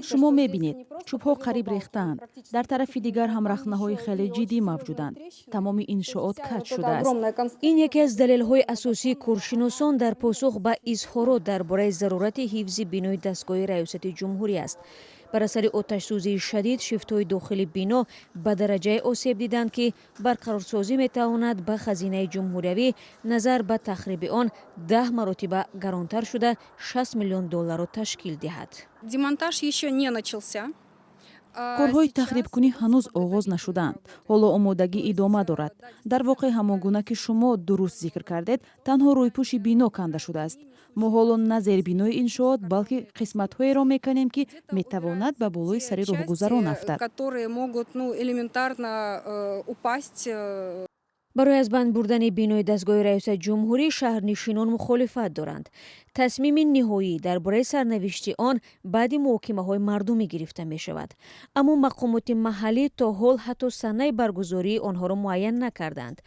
шумо мебинед чӯбҳо қариб рехтаанд. Дар тарафи дигар ҳам рахнаҳои хеле ҷиддӣ мавҷуданд. Тамоми иншоот каҷ шудааст. ин яке аз далелҳои асосии коршиносон дар посух ба изҳорот дар бораи зарурати ҳифзи бинои дастгоҳи раёсати ҷумҳурӣ аст. бар асари оташсӯзии шадид шифтҳои дохили бино ба дараҷае осеб диданд ки барқарорсозӣ метавонад ба хазинаи ҷумҳуриявӣ назар ба тахриби он 10 маротиба гаронтар шуда $60 миллион ташкил диҳад. Демонтаж еще не начался. корҳои тахрибкунӣ ҳанӯз оғоз нашудаанд. ҳоло омодагӣ идома дорад. дар воқеъ ҳамон гуна ки шумо дуруст зикр кардед, танҳо рӯйпӯши бино канда шудааст. мо ҳоло на зербинои иншоот, балки қисматҳоеро меканем ки метавонад ба болои сари роҳгузарон афтад. Которые могут элементарно упасть. барои аз банд бурдани бинои дастгоҳи раёсати ҷумҳурӣ шаҳрнишинон мухолифат доранд. тасмими ниҳоӣ дар бораи сарнавишти он баъди муҳокимаҳои мардумӣ гирифта мешавад. аммо мақомоти маҳаллӣ то ҳол ҳатто санаи баргузории онҳоро муайян накарданд.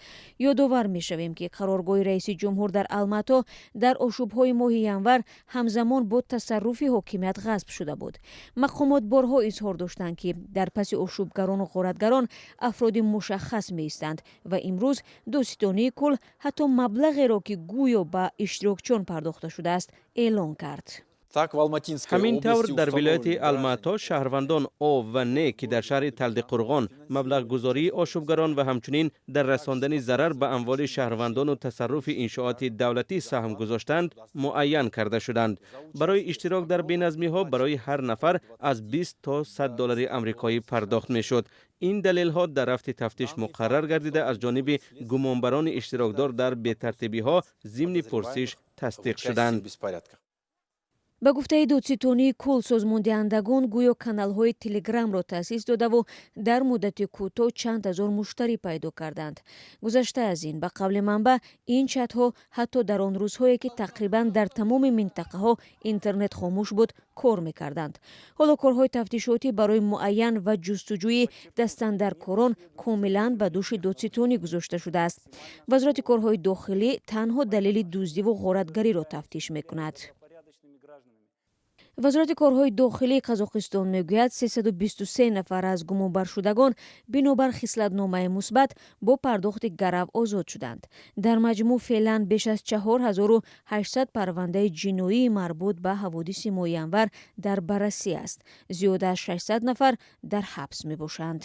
ёдовар мешавем ки қароргоҳи раиси ҷумҳур дар алмато дар ошӯбҳои моҳи январ ҳамзамон бо тасарруфи ҳокимият ғасб шуда буд. мақомот борҳо изҳор доштанд ки дар паси ошӯбгарону ғоратгарон афроди мушаххас меистанд ва имрӯз доситонии кул ҳатто маблағеро ки гӯё ба иштирокчиён пардохта шудааст эълон кард. ҳамин тавр дар вилояти алмато шаҳрвандон О ва Н ки дар шаҳри Талдиқурғон маблағгузории ошӯбгарон ва ҳамчунин дар расондани зарар ба амволи шаҳрвандону тасарруфи иншооти давлатӣ саҳм гузоштанд, муайян карда шуданд. барои иштирок дар беназмиҳо барои ҳар нафар аз $20 то $100 амрикоӣ пардохт мешуд. ин далелҳо дар рафти тафтиш муқаррар гардида аз ҷониби гумонбарони иштирокдор дар бетартибиҳо зимни пурсиш тасдиқ шуданд. ба гуфтаи додситонии кул созмондиҳандагон гӯё каналҳои телеграмро таъсис додаву дар муддати кӯтоҳ чанд ҳазор муштарӣ пайдо карданд. гузашта аз ин ба қавли манбаъ ин чатҳо ҳатто дар он рӯзҳое ки тақрибан дар тамоми минтақаҳо интернет хомӯш буд кор мекарданд. ҳоло корҳои тафтишотӣ барои муайян ва ҷустуҷӯи дастандаркорон комилан ба дӯши додситонӣ гузошта шудааст. вазорати корҳои дохилӣ танҳо далели дуздиву ғоратгариро тафтиш мекунад. вазорати корҳои дохилии Қазоқистон мегӯяд 323 нафар аз гумонбаршудагон бинобар хислатномаи мусбат бо пардохти гарав озод шуданд. дар маҷмӯъ феълан беш аз 4800 парвандаи ҷиноии марбут ба ҳаводиси моҳи январ дар баррасӣ аст. зиёда аз 600 нафар дар ҳабс мебошанд.